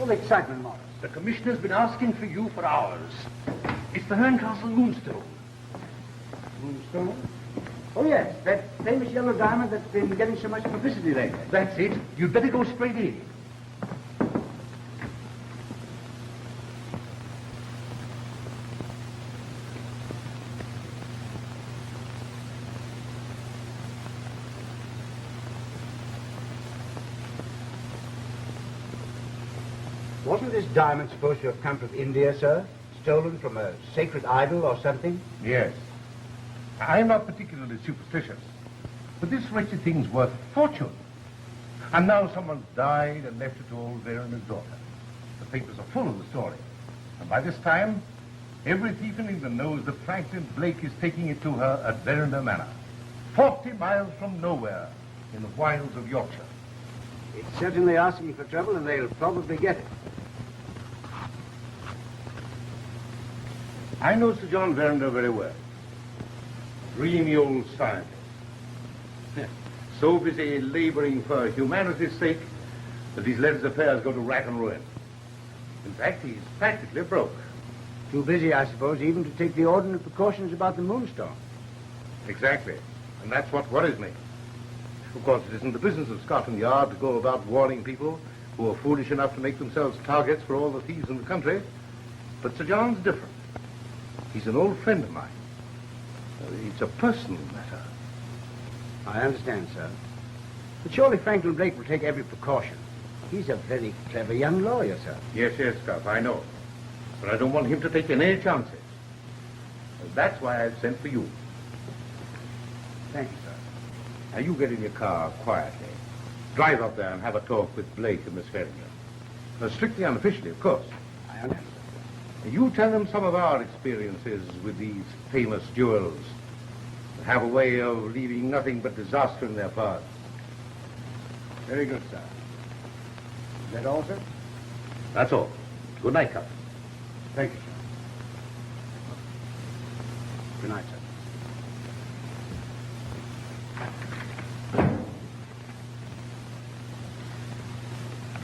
all the excitement, Morris? The commissioner's been asking for you for hours. It's the Herncastle Moonstone. Moonstone? Oh, yes, that famous yellow diamond that's been getting so much publicity lately. That's it. You'd better go straight in. Wasn't this diamond supposed to have come from India, sir? Stolen from a sacred idol or something? Yes. I'm not particularly superstitious, but this wretched thing's worth a fortune. And now someone's died and left it to old Vera and his daughter. The papers are full of the story. And by this time, every thief in England knows that Franklin Blake is taking it to her at Veranda Manor, 40 miles from nowhere in the wilds of Yorkshire. It's certainly asking for trouble, and they'll probably get it. I know Sir John Veranda very well. Dreamy old scientist. So busy laboring for humanity's sake that he's let his affairs go to rack and ruin. In fact, he's practically broke. Too busy, I suppose, even to take the ordinary precautions about the Moonstone. Exactly. And that's what worries me. Of course, it isn't the business of Scotland Yard to go about warning people who are foolish enough to make themselves targets for all the thieves in the country. But Sir John's different. He's an old friend of mine. It's a personal matter. I understand, sir. But surely Franklin Blake will take every precaution. He's a very clever young lawyer, sir. Yes, Scott, I know. But I don't want him to take any chances. And that's why I've sent for you. Thank you, sir. Now, you get in your car quietly. Drive up there and have a talk with Blake and Miss Verringer. Strictly unofficially, of course. I understand. You tell them some of our experiences with these famous jewels that have a way of leaving nothing but disaster in their path. Very good, sir. Is that all, sir? That's all. Good night, Captain. Thank you, sir. Good night, sir.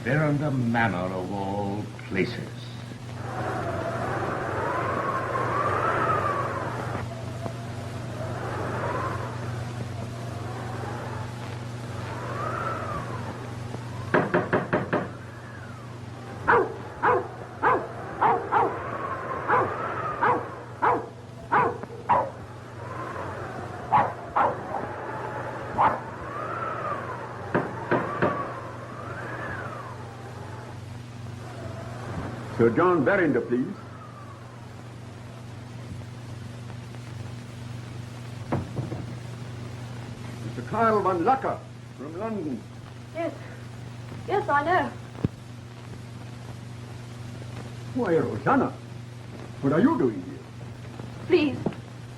Veranda Manor of all places. Sir John Veranda, please. Mr. Kyle Van Lucker from London. Yes. Yes, I know. Why, Rosanna, what are you doing here? Please.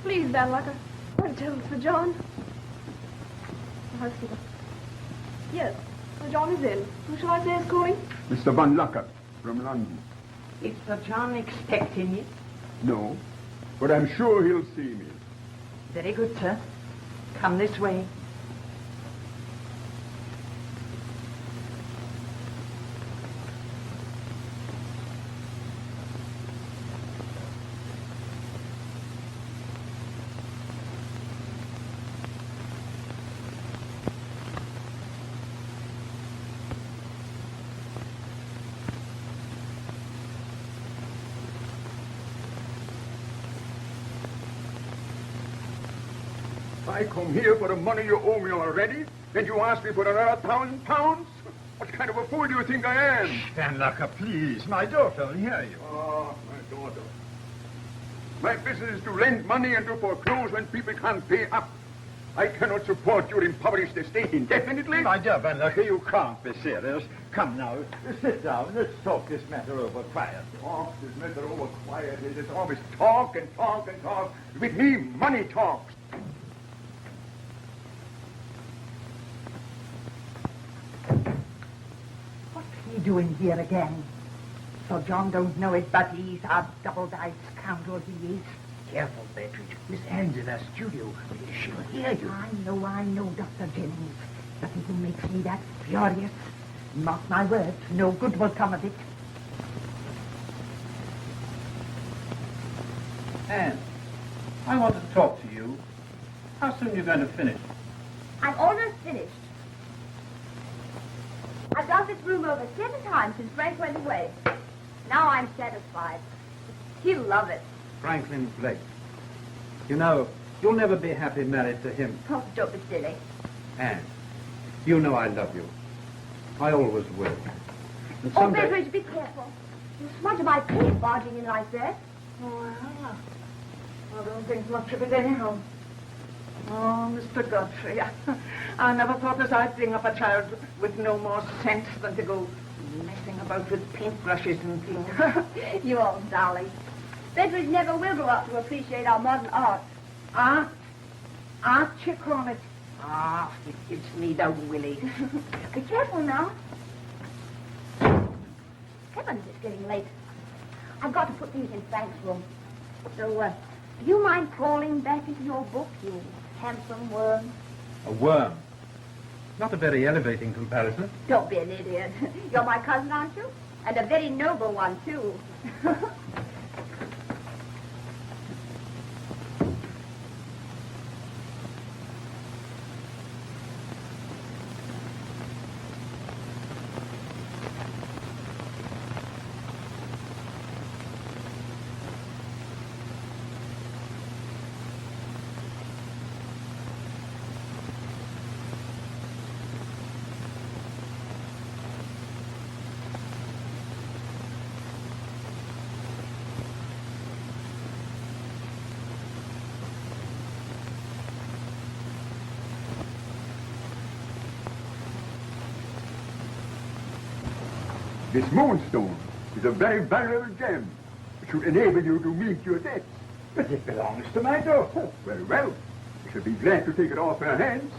Please, Van Lucker. Don't tell Sir John. The housekeeper. Yes, Sir John is in. Who shall I say is calling? Mr. Van Lucker from London. Is Sir John expecting you? No, but I'm sure he'll see me. Very good, sir. Come this way. I come here for the money you owe me already, then you ask me for another £1,000? What kind of a fool do you think I am? Van Lucker, please. My daughter will hear you. Oh, my daughter. My business is to lend money and to foreclose when people can't pay up. I cannot support your impoverished estate indefinitely. My dear Van Lucker, you can't be serious. Come now, sit down. Let's talk this matter over quietly. Talk this matter over quietly. It's always talk and talk and talk. With me, money talks. Doing here again? Sir John don't know it, but he's a double-dyed scoundrel, he is. Careful, Beatrice. Miss Anne's in her studio. She'll hear you. I know, Dr. Jennings. Nothing makes me that furious. Mark my words, no good will come of it. Anne, I want to talk to you. How soon are you going to finish? I'm almost finished. I've done this room over 7 times since Frank went away. Now I'm satisfied. He'll love it. Franklin Blake. You know, you'll never be happy married to him. Oh, don't be silly. Anne, you know I love you. I always will. And Oh, someday... Betteridge, be careful. You smudge my paint barging in like that. Oh, well, I don't think much of it anyhow. Oh, Mr. Godfrey, I never thought as I'd bring up a child with no more sense than to go messing about with paintbrushes and things. You old darling. Betteridge never will grow up to appreciate our modern art. Art? Art, you call it? Ah, it gives me the willies. Be careful now. Heavens, it's getting late. I've got to put these in Frank's room. So, do you mind crawling back into your book, you handsome worm? A worm. Not a very elevating comparison. Don't be an idiot. You're my cousin, aren't you? And a very noble one, too. This Moonstone is a very valuable gem. It should enable you to meet your debts. But it belongs to my daughter. Very well. I shall be glad to take it off her hands.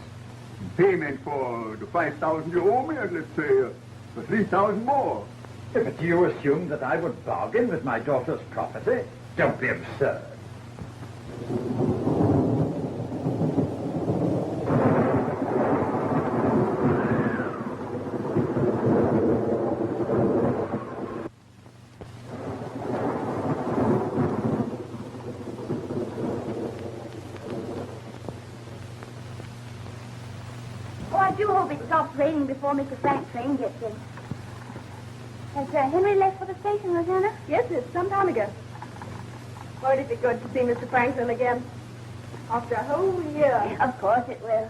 In payment for the 5,000 you owe me, and let's say for 3,000 more. But do you assume that I would bargain with my daughter's property? Don't be absurd. Oh, I do hope it stops raining before Mr. Frank's train gets in. Has Henry left for the station, Rosanna? Yes, it's some time ago. Won't it be good to see Mr. Franklin again? After a whole year. Of course it will.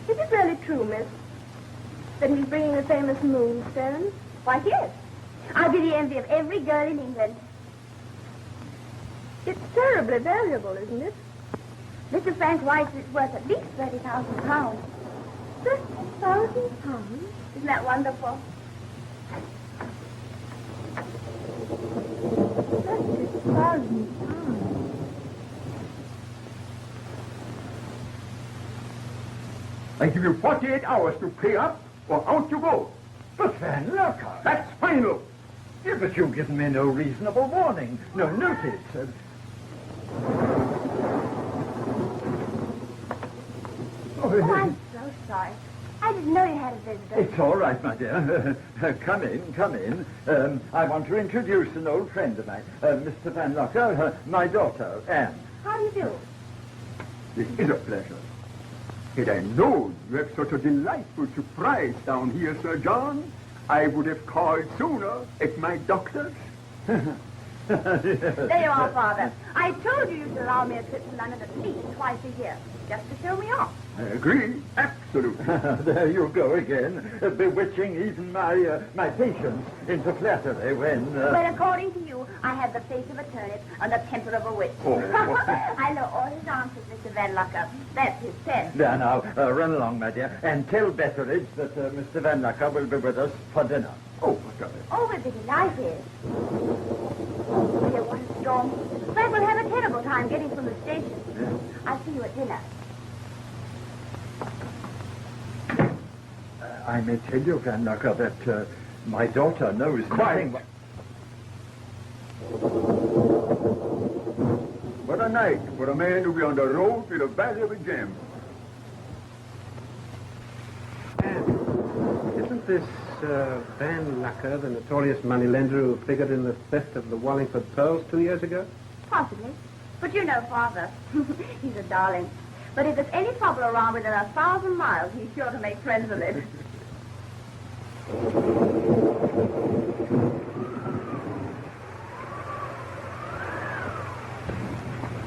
Is it really true, miss, that he's bringing the famous Moonstone? Why, yes. I'll be the envy of every girl in England. It's terribly valuable, isn't it? Mr. Frank writes it's worth at least £30,000. £30,000? Isn't that wonderful? £30,000. I give you 48 hours to pay up, or out you go. But Van Locker... That's final. Yeah, but you've given me no reasonable warning, no notice. Oh, I'm so sorry. I didn't know you had a visitor. It's all right, my dear. Come in, come in. I want to introduce an old friend of mine, Mr. Van Locker, my daughter, Anne. How do you do? This is a pleasure. Had I known you have such a delightful surprise down here, Sir John, I would have called sooner at my doctor's. There you are, Father. I told you to allow me a trip to London at least twice a year, just to show me off. I agree, absolutely. There you go again, bewitching even my patients into flattery when... Well, according to you, I have the face of a turnip and the temper of a witch. Oh. I know all his answers, Mr. Van Locker. That's his test. There now, run along, my dear, and tell Betteridge that Mr. Van Locker will be with us for dinner. Oh, what's up? Oh, we're be delighted. Oh, dear, what a storm. Frank will have a terrible time getting from the station. Yeah. I'll see you at dinner. I may tell you, Van Locker, that my daughter knows Quiet. nothing... What a night for a man to be on the road with a valuable gem. Anne, isn't this Van Lucker, the notorious moneylender who figured in the theft of the Wallingford pearls 2 years ago? Possibly. But you know Father. He's a darling. But if there's any trouble around within 1,000 miles, he's sure to make friends with it.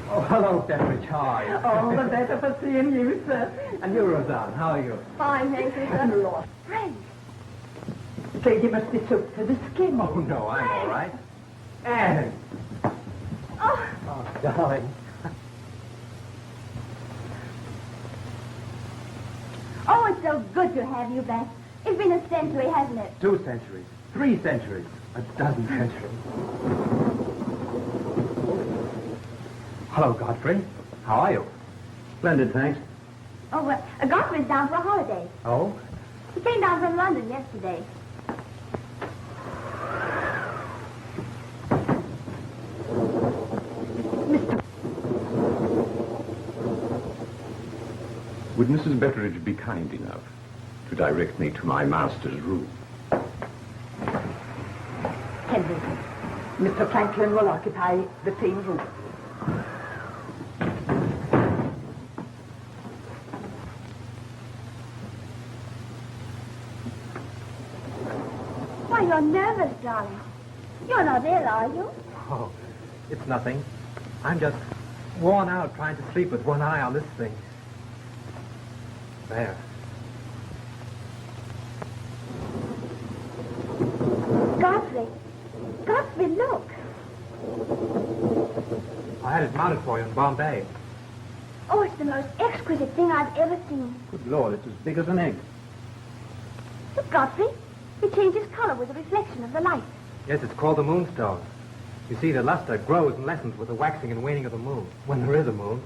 Oh, hello, Beveridge. How are you? Oh, the better for seeing you, sir. And you, Roseanne, how are you? Fine, thank you, sir. Lord. Frank. Say, you must be soaked to the skin. Oh, no, I'm all right. Anne! Oh, Oh, darling. oh, it's so good to have you back. It's been a century, hasn't it? 2 centuries. 3 centuries. A dozen centuries. Hello, Godfrey. How are you? Splendid, thanks. Oh, Godfrey's down for a holiday. Oh? He came down from London yesterday. Would Mrs. Betteridge be kind enough to direct me to my master's room? Henry, Mr. Franklin will occupy the same room. Why, you're nervous, darling. You're not ill, are you? Oh, it's nothing. I'm just worn out trying to sleep with one eye on this thing. There. Godfrey. Godfrey, look. I had it mounted for you in Bombay. Oh, it's the most exquisite thing I've ever seen. Good Lord, it's as big as an egg. Look, Godfrey. It changes color with the reflection of the light. Yes, it's called the Moonstone. You see, the luster grows and lessens with the waxing and waning of the moon, when there is a moon.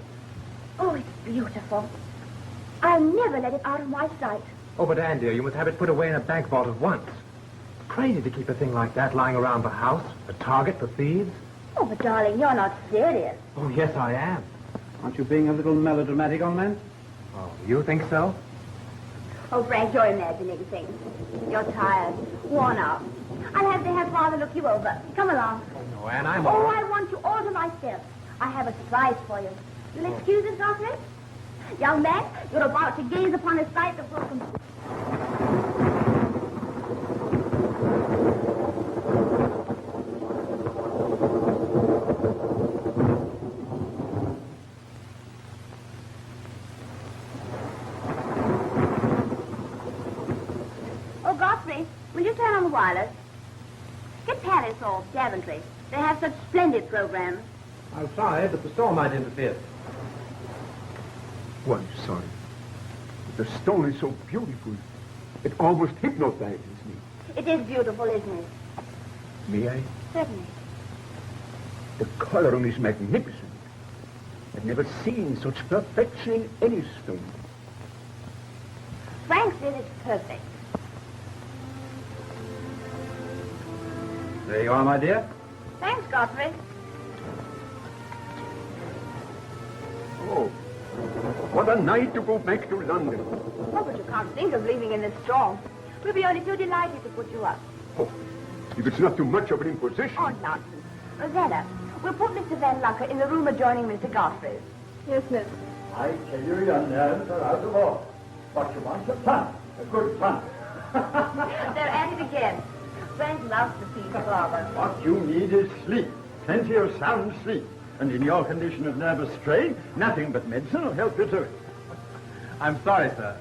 Oh, it's beautiful. I'll never let it out of my sight. Oh, but Anne, dear, you must have it put away in a bank vault at once. It's crazy to keep a thing like that lying around the house, a target for thieves. Oh, but darling, you're not serious. Oh, yes, I am. Aren't you being a little melodramatic, old man? Oh, you think so? Oh, Frank, you're imagining things. You're tired, worn out. I'll have to have Father look you over. Come along. Oh, no, Anne, I'm all Oh, right. I want you all to myself. I have a surprise for you. You'll excuse us, Godfrey? Young man, you're about to gaze upon a sight that will Oh, Godfrey, will you turn on the wireless? Get Paris or Daventry. They have such splendid programs. I'm sorry, but the storm might interfere. Why, son, the stone is so beautiful. It almost hypnotizes me. It is beautiful, isn't it? May I? Certainly. The coloring is magnificent. I've never seen such perfection in any stone. Frank says it's perfect. There you are, my dear. Thanks, Godfrey. Oh, what a night to go back to London. Oh, but you can't think of leaving in this storm. We'll be only too delighted to put you up. Oh, if it's not too much of an imposition. Oh, nonsense. Rosanna, we'll put Mr. Van Lucker in the room adjoining Mr. Godfrey's. Yes, miss. I tell you, young nerves are out of order. What you want, a fun, a good fun. They're at it again. Frank loves to see his father. What you need is sleep, plenty of sound sleep. And in your condition of nervous strain, nothing but medicine will help you to it. I'm sorry, sir,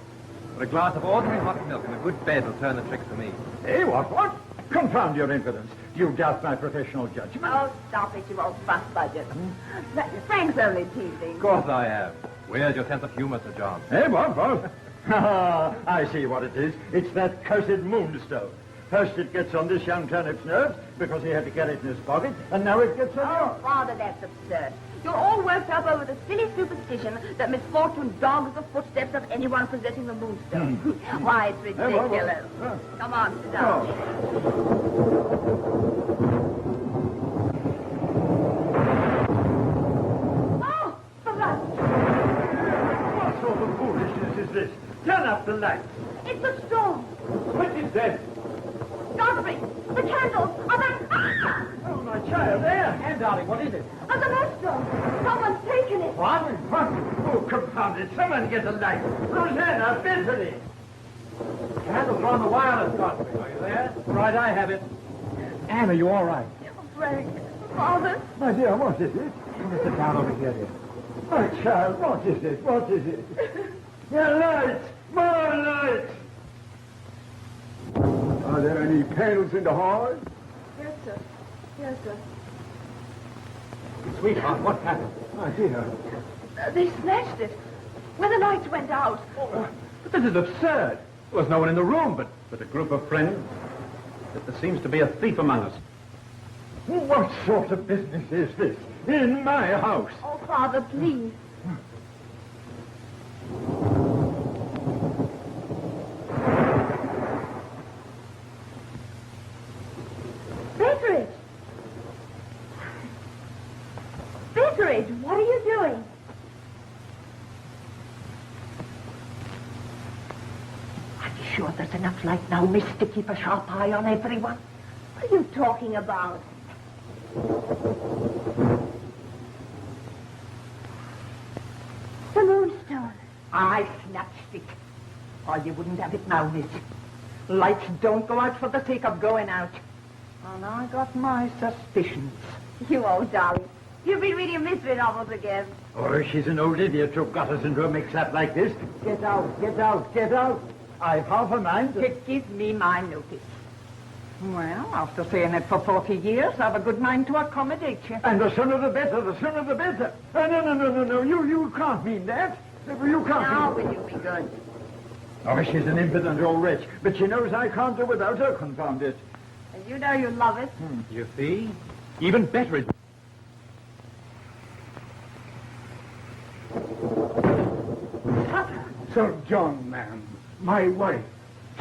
but a glass of ordinary hot milk and a good bed will turn the trick for me. Hey, what? Confound your impudence. You doubt my professional judgment. Oh, stop it, you old fuss budget. Frank's only teasing. Of course I am. Where's your sense of humor, Sir John? Hey, what? I see what it is. It's that cursed Moonstone. First it gets on this young turnip's nerves because he had to carry it in his pocket, and now it gets on Oh, Father, that's absurd. You're all worked up over the silly superstition that misfortune dogs the footsteps of anyone possessing the Moonstone. Why, it's ridiculous. Come on, sit down. Oh, for God's sake. What sort of foolishness is this? Turn up the lights. It's a storm. Switch it then. Godfrey, the candles! Oh, my child, there! Anne, darling, what is it? The Moonstone! Someone's taken it! What? What? Oh, confound it. Someone get a light. Rosanna, Bethany! Candles are on the wireless, Godfrey. Are you there? Right, I have it. Anne, are you all right? Frank, Father, My dear, what is it? Come and sit down over here, dear. My child, what is it? What is it? Your light! More light! Are there any candles in the hall? Yes, sir. Yes, sir. Sweetheart, what happened? My dear. They snatched it when the lights went out. But this is absurd. There was no one in the room but a group of friends. But there seems to be a thief among us. What sort of business is this? In my house? oh, Father, please. Betteridge! Betteridge, what are you doing? Are you sure there's enough light now, miss, to keep a sharp eye on everyone? What are you talking about? The Moonstone. I snatched it. Or you wouldn't have it now, miss. Lights don't go out for the sake of going out. And I got my suspicions. You old darling. You've been reading mystery novels again. Oh, she's an old idiot who got us into a mix-up like this. Get out, get out, get out. I've half a mind to... Give me my notice. Well, after saying it for 40 years, I've a good mind to accommodate you. And the sooner the better, the sooner the better. No, you can't mean that. You can't Now mean... will you be good? Oh, she's an impudent old wretch, but she knows I can't do without her, confound it. And you know you love it. You see? Even Betteridge. Sir John, ma'am, my wife.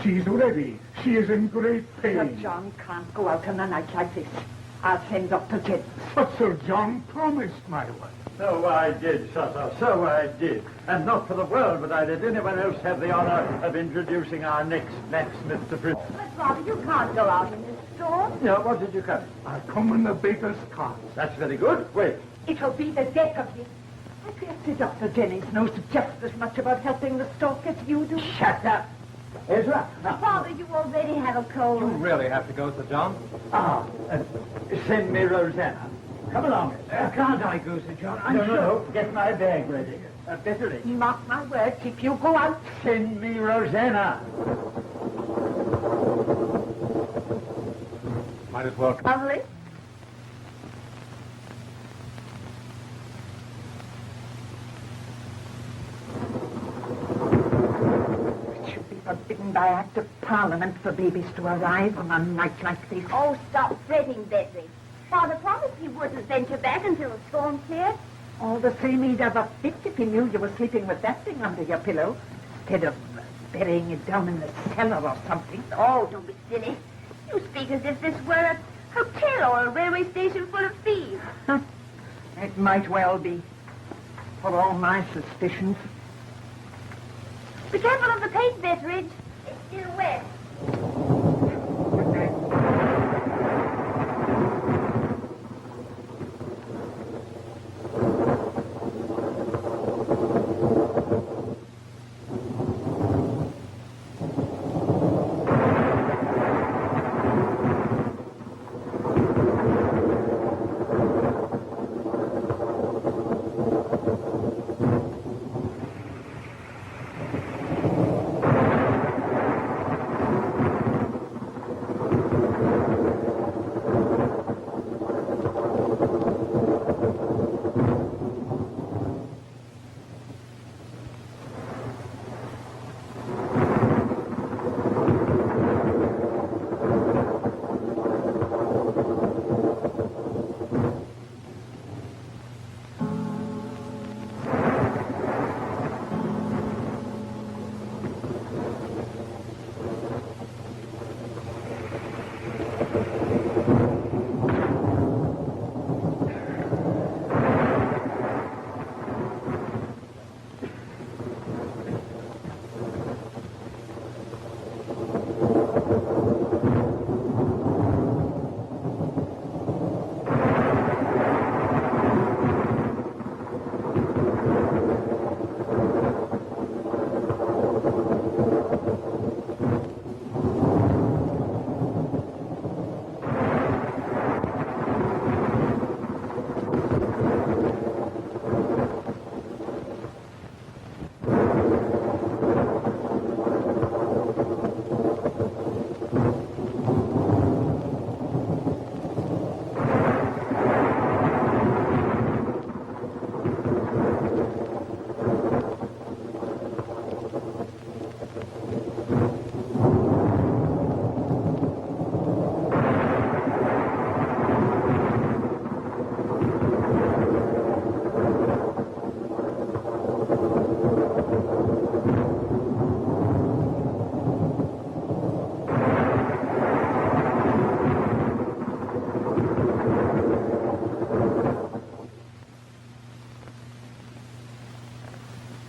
She's ready. She is in great Sir pain. John can't go out on a night like this. I'll send Dr. Jennings. But Sir John promised my wife. So I did, Sutter, so I did. And not for the world would I let anyone else have the honor of introducing our next blacksmith to Prince. But, Father, you can't go out in this storm. No, what did you come? I come in the baker's cart. That's very good. Wait. It'll be the death of him. I fancy Dr. Jennings knows just as much about helping the stock as you do. Shut up. Ezra. Father, you already have a cold. You really have to go, Sir John. Send me Rosanna. Come along. Can't I go, Sir John? No. Get my bag ready. Betteridge. Mark my words, if you go out, Send me Rosanna. Might as well. Lovely. it should be forbidden by Act of Parliament for babies to arrive on a night like this. Oh, stop fretting, Betty. Father promised he wouldn't venture back until the storm cleared. All the same, he'd have a fit if he knew you were sleeping with that thing under your pillow, instead of burying it down in the cellar or something. Oh, don't be silly. You speak as if this were a hotel or a railway station full of thieves. It might well be, for all my suspicions. Be careful of the paint, Betteridge. It's still wet.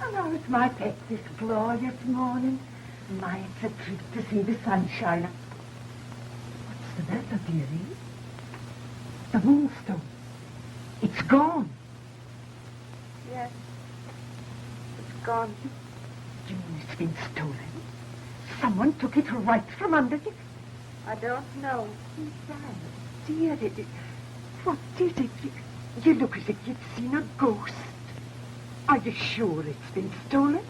And now it's my pet this glorious morning. My, it's a treat to see the sunshine. What's the matter, dearie? The moonstone. It's gone. Yes. It's gone. You mean it's been stolen? Someone took it right from under you. I don't know. Dearie, what is it? You look as if you'd seen a ghost. Are you sure it's been stolen?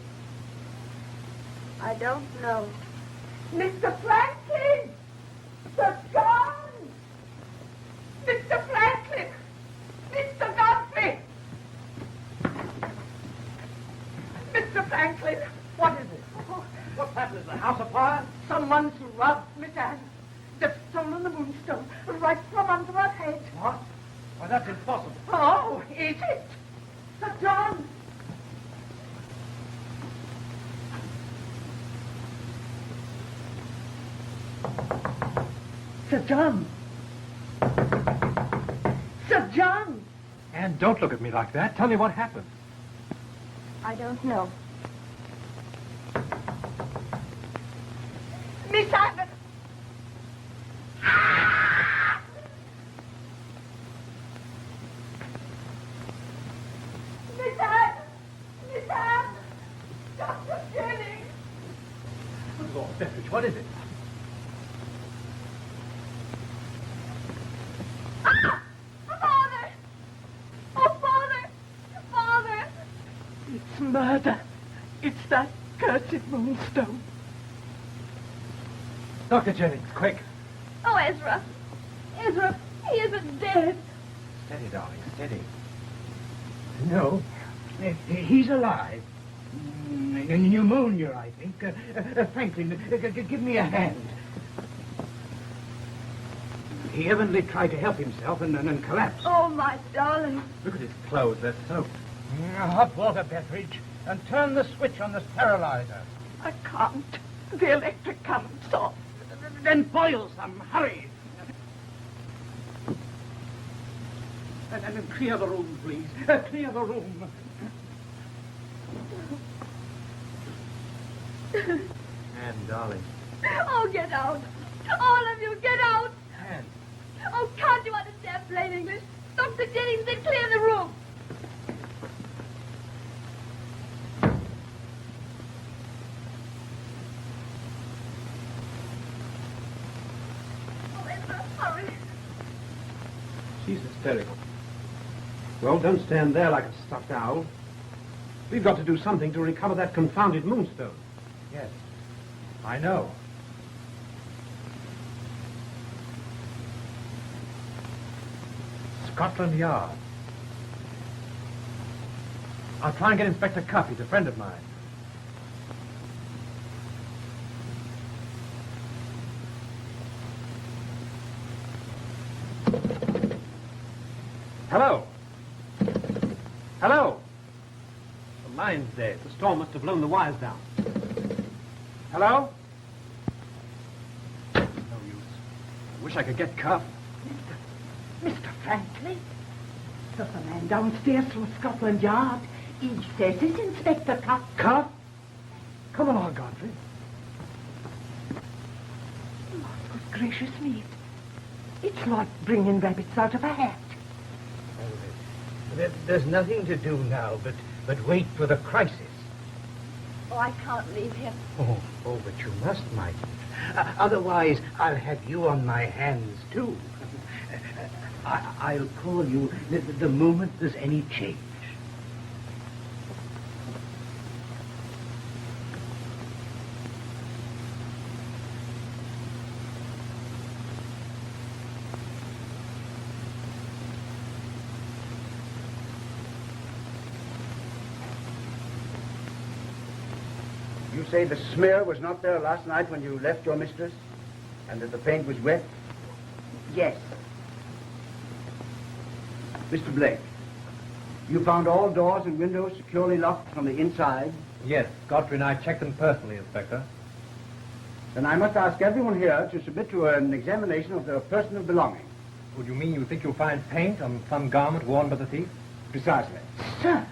I don't know. Mr. Franklin! Sir John! Mr. Franklin! Mr. Godfrey! Mr. Franklin! What is it? What's happened? Is the house afire? Someone's robbed Miss Anne. They've stolen the moonstone right from under her head. What? Why, that's impossible. Oh, is it? Sir John! Sir John! Sir John! Anne, don't look at me like that. Tell me what happened. I don't know. Miss Anne! Miss Anne! Miss Anne! Dr. Jennings! Good Lord, Beveridge, what is it? Father! Oh, Father! Father! It's murder. It's that cursed moonstone. Dr. Jennings, quick. Oh, Ezra! Ezra, he isn't dead. Steady, darling, steady. No, he's alive. Pneumonia, I think. Franklin, give me a hand. He evidently tried to help himself and collapsed. Oh, my darling. Look at his clothes, they're soaked. Hot water, Beveridge, and turn the switch on the sterilizer. I can't. The electric current's off. Then boil some, hurry. And clear the room, please. Clear the room. Anne, darling. Oh, get out. All of you, get out. Anne. Oh, can't you understand plain English? Dr. Jennings said clear the room. Oh, Ezra, hurry. She's hysterical. Well, don't stand there like a stuffed owl. We've got to do something to recover that confounded moonstone. Yes, I know. Scotland Yard. I'll try and get Inspector Cuff. He's a friend of mine. Hello. Hello. The line's dead. The storm must have blown the wires down. Hello? No use. I wish I could get Cuff. Mr. Franklin? There's a man downstairs from Scotland Yard. He says it's Inspector Cuff. Cuff? Come along, Godfrey. Good gracious me. It's like bringing rabbits out of a hat. There's nothing to do now but wait for the crisis. Oh, I can't leave him. Oh, but you must, my dear. Otherwise, I'll have you on my hands, too. I'll call you the moment there's any change. You say the smear was not there last night when you left your mistress? And that the paint was wet? Yes. Mr. Blake, you found all doors and windows securely locked from the inside? Yes, Godfrey and I checked them personally, Inspector. Then I must ask everyone here to submit to an examination of their personal belongings. Would you mean you think you'll find paint on some garment worn by the thief? Precisely. Sir,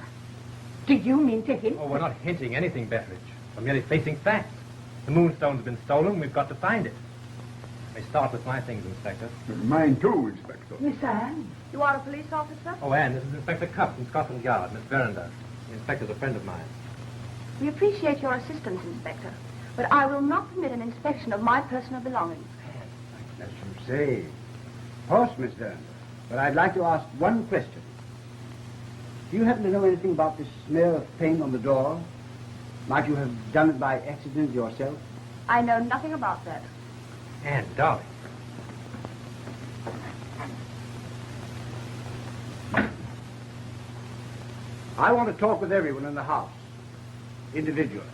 Do you mean to hint? Oh, we're not hinting anything, Betteridge. We're merely facing facts. The Moonstone's been stolen. We've got to find it. I start with my things, Inspector. Mine too, Inspector. Miss Anne? You are a police officer? Oh, Anne, this is Inspector Cuff from Scotland Yard, Miss Verinder. The inspector's a friend of mine. We appreciate your assistance, Inspector, but I will not permit an inspection of my personal belongings. As you say. Of course, Miss Dern. But I'd like to ask one question. Do you happen to know anything about this smear of paint on the door? Might you have done it by accident yourself? I know nothing about that. Anne, darling. I want to talk with everyone in the house, individually.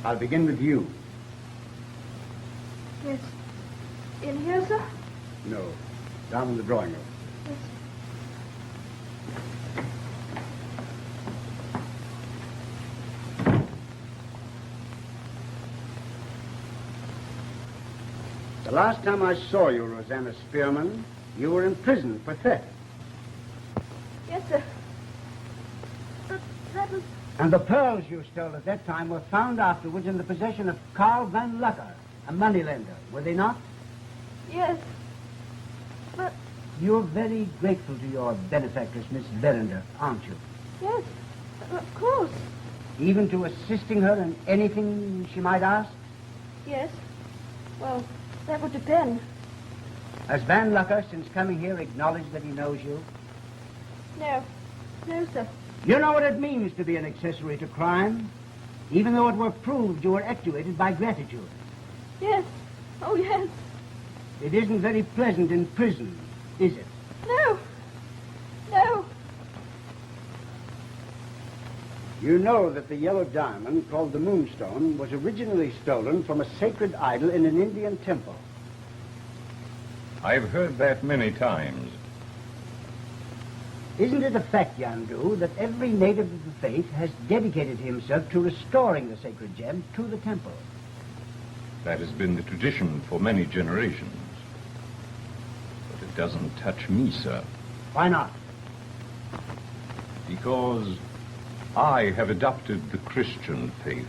I'll begin with you. Yes. In here, sir? No, down in the drawing room. Yes. The last time I saw you, Rosanna Spearman, you were in prison for theft. Yes, sir. But that was... And the pearls you stole at that time were found afterwards in the possession of Carl Van Lucker, a moneylender, were they not? Yes. But... You're very grateful to your benefactress, Miss Verinder, aren't you? Yes. Of course. Even to assisting her in anything she might ask? Yes. Well, that would depend. Has Van Lucker, since coming here, acknowledged that he knows you? No. No, sir. You know what it means to be an accessory to crime, even though it were proved you were actuated by gratitude. Yes. Oh, yes. It isn't very pleasant in prison, is it? No. No. You know that the yellow diamond, called the Moonstone, was originally stolen from a sacred idol in an Indian temple. I've heard that many times. Isn't it a fact, Yandu, that every native of the faith has dedicated himself to restoring the sacred gem to the temple? That has been the tradition for many generations. But it doesn't touch me, sir. Why not? Because I have adopted the Christian faith.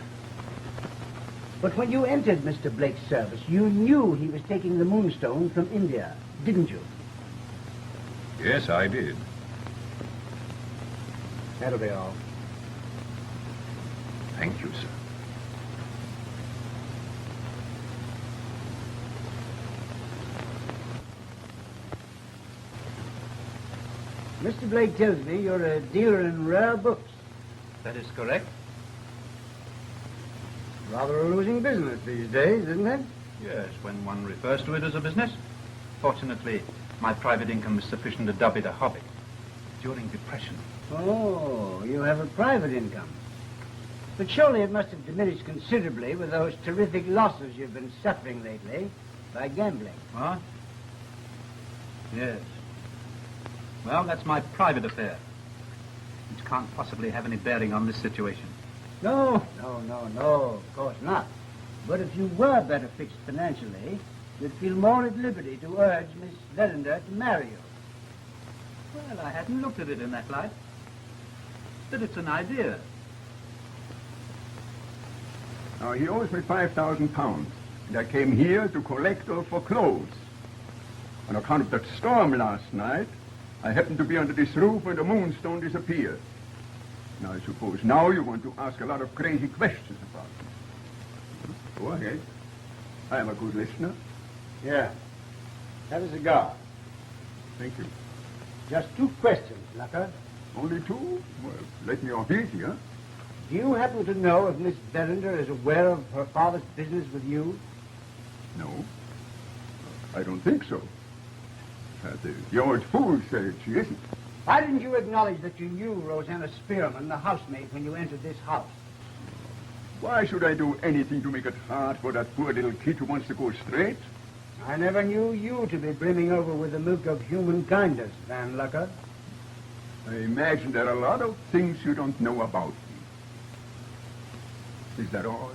But when you entered Mr. Blake's service, you knew he was taking the Moonstone from India, didn't you? Yes, I did. That'll be all. Thank you, sir. Mr. Blake tells me you're a dealer in rare books. That is correct. Rather a losing business these days, isn't it? Yes, when one refers to it as a business. Fortunately, my private income is sufficient to dub it a hobby. During depression. Oh, you have a private income. But surely it must have diminished considerably with those terrific losses you've been suffering lately by gambling. What? Yes. Well, that's my private affair, which can't possibly have any bearing on this situation. No, of course not. But if you were better fixed financially, you'd feel more at liberty to urge Miss Verinder to marry you. Well, I hadn't looked at it in that light. But it's an idea. Now, he owes me £5,000, and I came here to collect all for clothes. On account of that storm last night, I happened to be under this roof when the Moonstone disappeared. Now, I suppose now you want to ask a lot of crazy questions about it. Go ahead. I am a good listener. Yeah. Have a cigar. Thank you. Just 2 questions, Lucker. Only 2? Well, let me off easy, huh? Do you happen to know if Miss Verinder is aware of her father's business with you? No. I don't think so. The old fool said she isn't. Why didn't you acknowledge that you knew Rosanna Spearman, the housemaid, when you entered this house? Why should I do anything to make it hard for that poor little kid who wants to go straight? I never knew you to be brimming over with the milk of human kindness, Van Lucker. I imagine there are a lot of things you don't know about me. Is that all?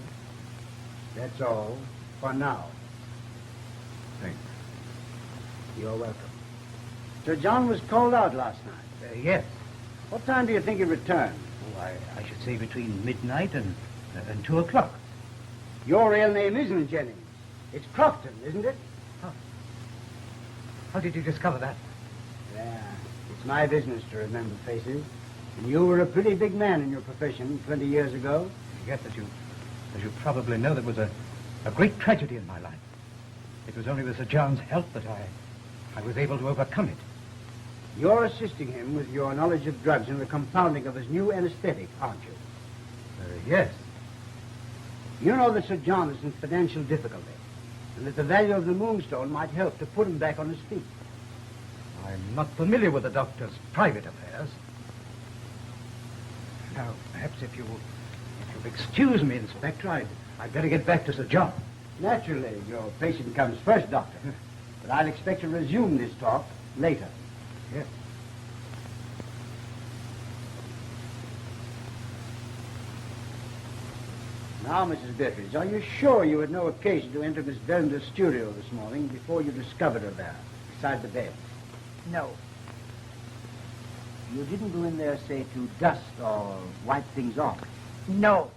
That's all, for now. Thanks. You're welcome. Sir John was called out last night. Yes. What time do you think he'll return? Oh, I should say between midnight and 2 o'clock. Your real name isn't Jennings. It's Crofton, isn't it? How did you discover that? Yeah, it's my business to remember faces. And you were a pretty big man in your profession 20 years ago. Yes, as you probably know, there was a great tragedy in my life. It was only with Sir John's help that I was able to overcome it. You're assisting him with your knowledge of drugs and the compounding of his new anesthetic, aren't you? Yes. You know that Sir John is in financial difficulty, and that the value of the Moonstone might help to put him back on his feet. I'm not familiar with the doctor's private affairs. Now, perhaps if you'll excuse me, Inspector, I'd better get back to Sir John. Naturally, your patient comes first, Doctor. But I'll expect to resume this talk later. Yes. Now, Mrs. Bettridge, are you sure you had no occasion to enter Miss Bellender's studio this morning before you discovered her there, beside the bed? No. You didn't go in there, say, to dust or wipe things off? No.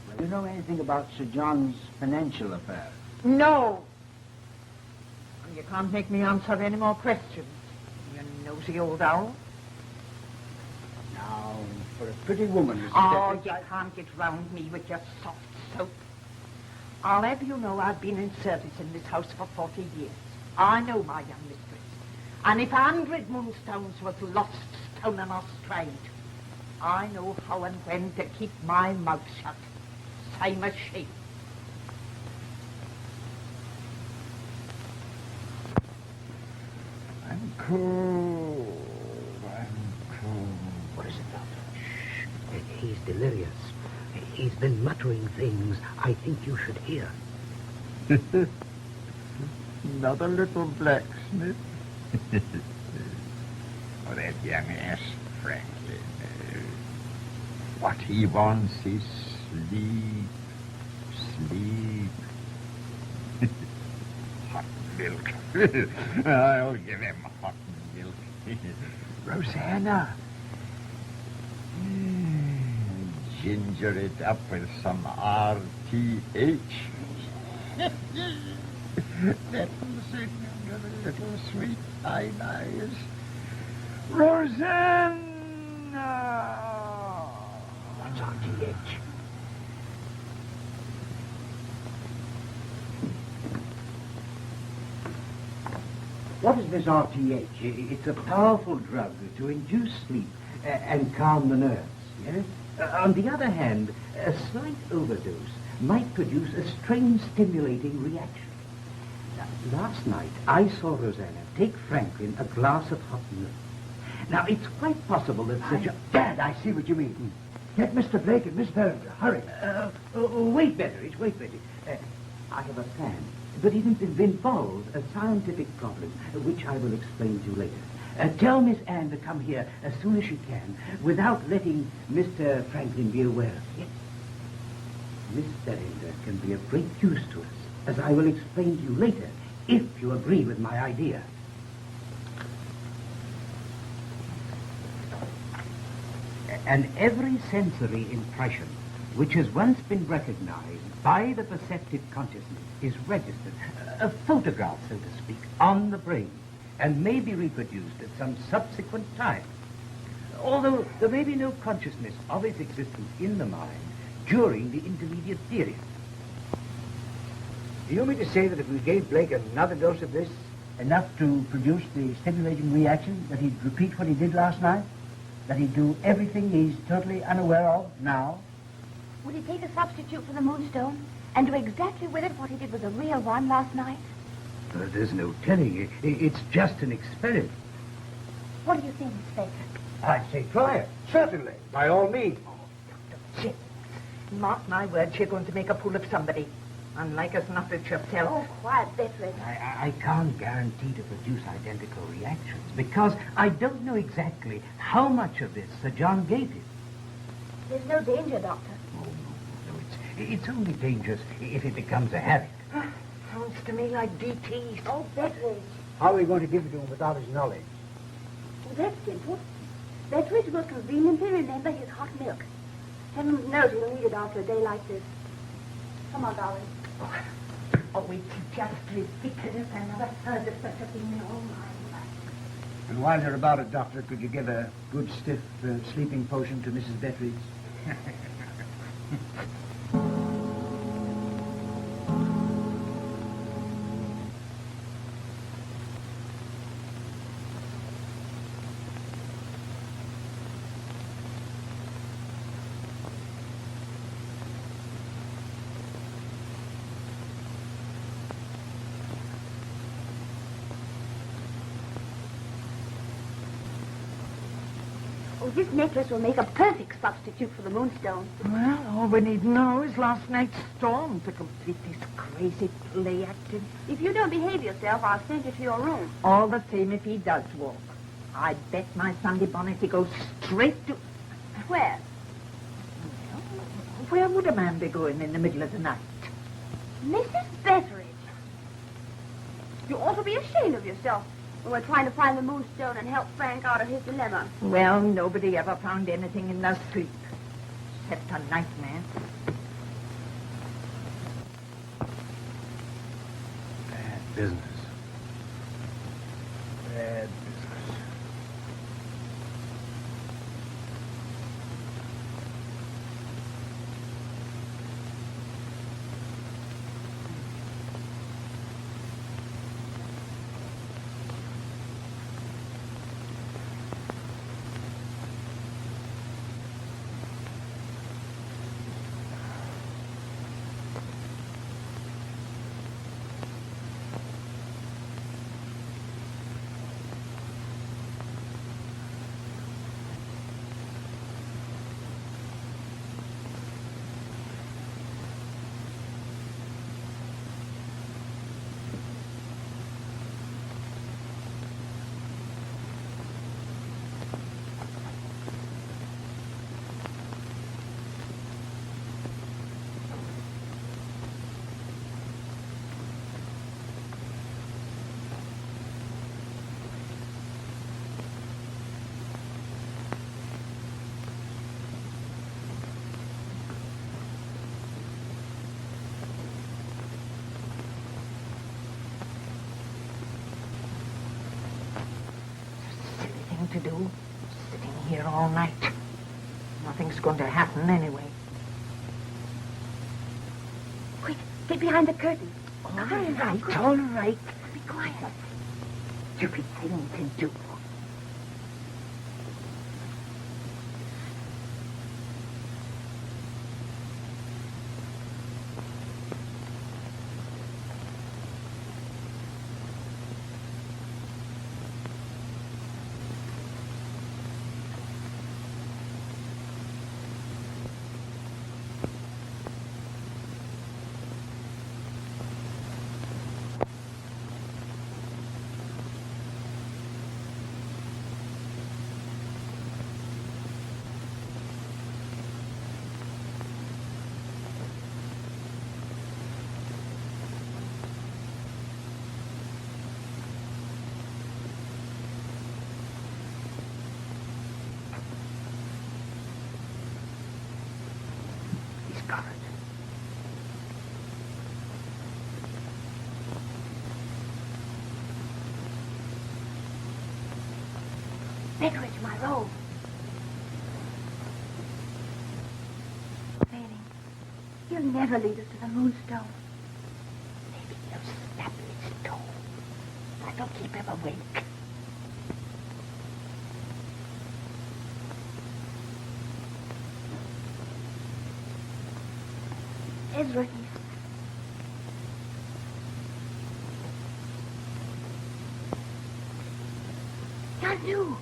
Well, do you know anything about Sir John's financial affairs? No. And you can't make me answer any more questions, you nosy old owl. Now, for a pretty woman, Mrs. Oh, Bettridge, you can't get round me with your soft soap. I'll have you know I've been in service in this house for 40 years. I know my young mistress. And if 100 Moonstones was lost, stolen or strayed, I know how and when to keep my mouth shut. Same as she. I'm cold. I'm cold. What is it, Doctor? Shh. He's delirious. He's been muttering things I think you should hear. Another little blacksmith. Oh, that young ass, Franklin. What he wants is sleep. Sleep. Hot milk. I'll give him hot milk. Rosanna. Ginger it up with some RTH. That'll sing under the little sweet eyes. Rosanna! What's RTH? what is this RTH? It's a powerful drug to induce sleep and calm the nerves, yes? On the other hand, a slight overdose might produce a strange stimulating reaction. Now, last night, I saw Rosanna take Franklin a glass of hot milk. Now, it's quite possible that such a... Dad, I see what you mean. Get Mr. Blake and Miss Bellender. Hurry. Wait, Betteridge, wait, Betty. I have a plan, but it involves a scientific problem, which I will explain to you later. Tell Miss Anne to come here as soon as she can, without letting Mr. Franklin be aware of it. Miss Bellender can be of great use to us, as I will explain to you later, if you agree with my idea. And every sensory impression which has once been recognized by the perceptive consciousness is registered, a photograph, so to speak, on the brain, and may be reproduced at some subsequent time, although there may be no consciousness of its existence in the mind during the intermediate period. Do you mean to say that if we gave Blake another dose of this, enough to produce the stimulating reaction, that he'd repeat what he did last night? That he'd do everything he's totally unaware of now? Would he take a substitute for the Moonstone and do exactly with it what he did with the real one last night? There's no telling. It's just an experiment. What do you think, Inspector? I'd say try it. Certainly. By all means. Shit. Mark my words, you're going to make a fool of somebody. Unlike as not it yourself. Oh, quiet, Bettridge. I can't guarantee to produce identical reactions because I don't know exactly how much of this Sir John gave him. There's no danger, Doctor. Oh, no, it's only dangerous if it becomes a habit. Sounds to me like DT. Oh, Bettridge. How are we going to give it to him without his knowledge? Oh, that's simple. Betteridge will conveniently remember his hot milk. Heaven knows he'll need it after a day like this. Come on, darling. Oh, it's just ridiculous. I never heard of such a thing in all my life. And while you're about it, Doctor, could you give a good stiff sleeping potion to Mrs. Betteridge? Oh, this necklace will make a perfect substitute for the Moonstone. Well, all we need know is last night's storm to complete this crazy play acting. If you don't behave yourself, I'll send you to your room. All the same if he does walk. I bet my Sunday bonnet he goes straight to... Where? Where would a man be going in the middle of the night? Mrs. Betteridge. You ought to be ashamed of yourself when we're trying to find the Moonstone and help Frank out of his dilemma. Well, nobody ever found anything in their sleep. Except a nightmare. Bad business. Bad business. To do, sitting here all night. Nothing's going to happen anyway. Quick, get behind the curtain. All right. Be quiet. Stupid thing to do. Betteridge, my robe. Failing. He'll never lead us to the Moonstone. Maybe he'll snap his toe. That'll keep him awake. Ezra, I knew.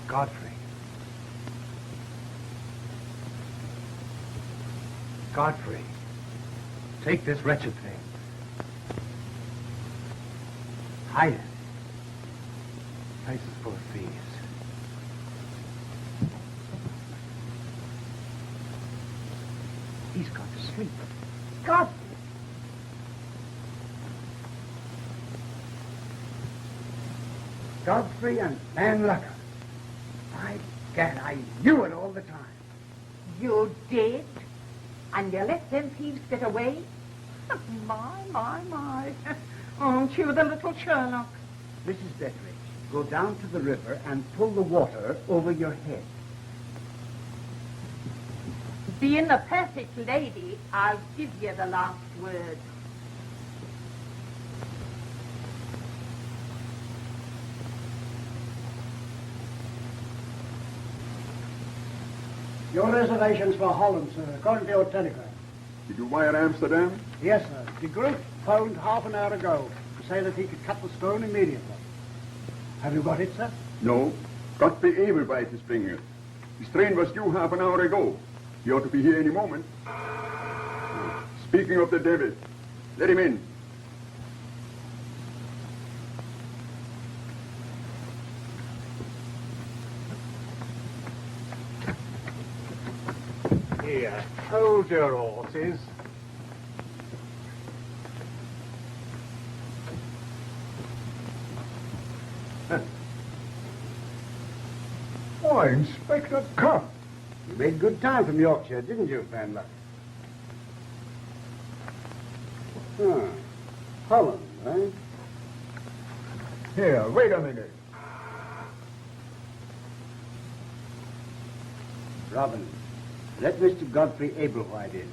Godfrey. Godfrey. Take this wretched thing. Hide it. The place is full of thieves. He's got to sleep. God. Godfrey and Van Lucker. By gad, I knew it all the time. You did? And you let them thieves get away? My. Aren't you the little Sherlock? Mrs. Betteridge, go down to the river and pull the water over your head. Being a perfect lady, I'll give you the last word. Your reservations for Holland, sir, according to your telegram. Did you wire Amsterdam? Yes, sir. De Groot phoned half an hour ago to say that he could cut the stone immediately. Have you got it, sir? No. Godfrey Edelweiss is bringing it. His train was due half an hour ago. He ought to be here any moment. Speaking of the devil, let him in. Here, hold your horses. Why, Inspector Cuff. You made good time from Yorkshire, didn't you, Van Luck? Holland, eh? Here, wait a minute. Robin, let Mr. Godfrey Ablewhite in.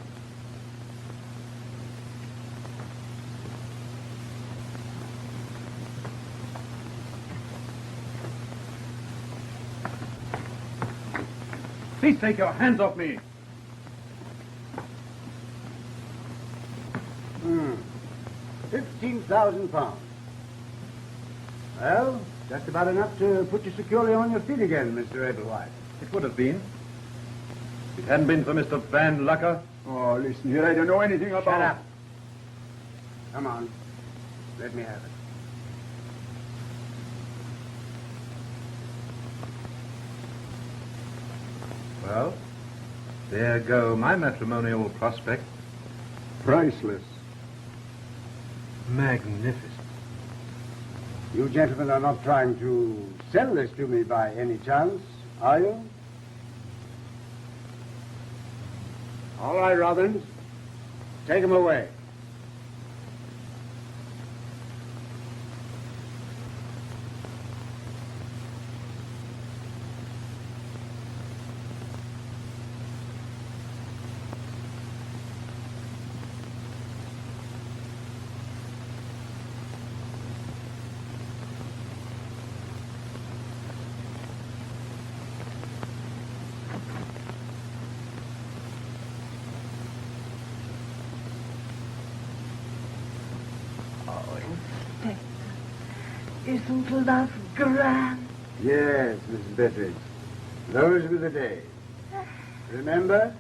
Please take your hands off me. 15,000 pounds. Well, just about enough to put you securely on your feet again, Mr. Ablewhite. It would have been. If it hadn't been for Mr. Van Lucker. Oh, listen here, I don't know anything about... Shut up. Come on. Let me have it. Well, there go my matrimonial prospects. Priceless. Magnificent. You gentlemen are not trying to sell this to me by any chance, are you? All right, Robbins. Take him away. Isn't that grand? Yes, Mrs. Betteridge. Those were the days. Remember?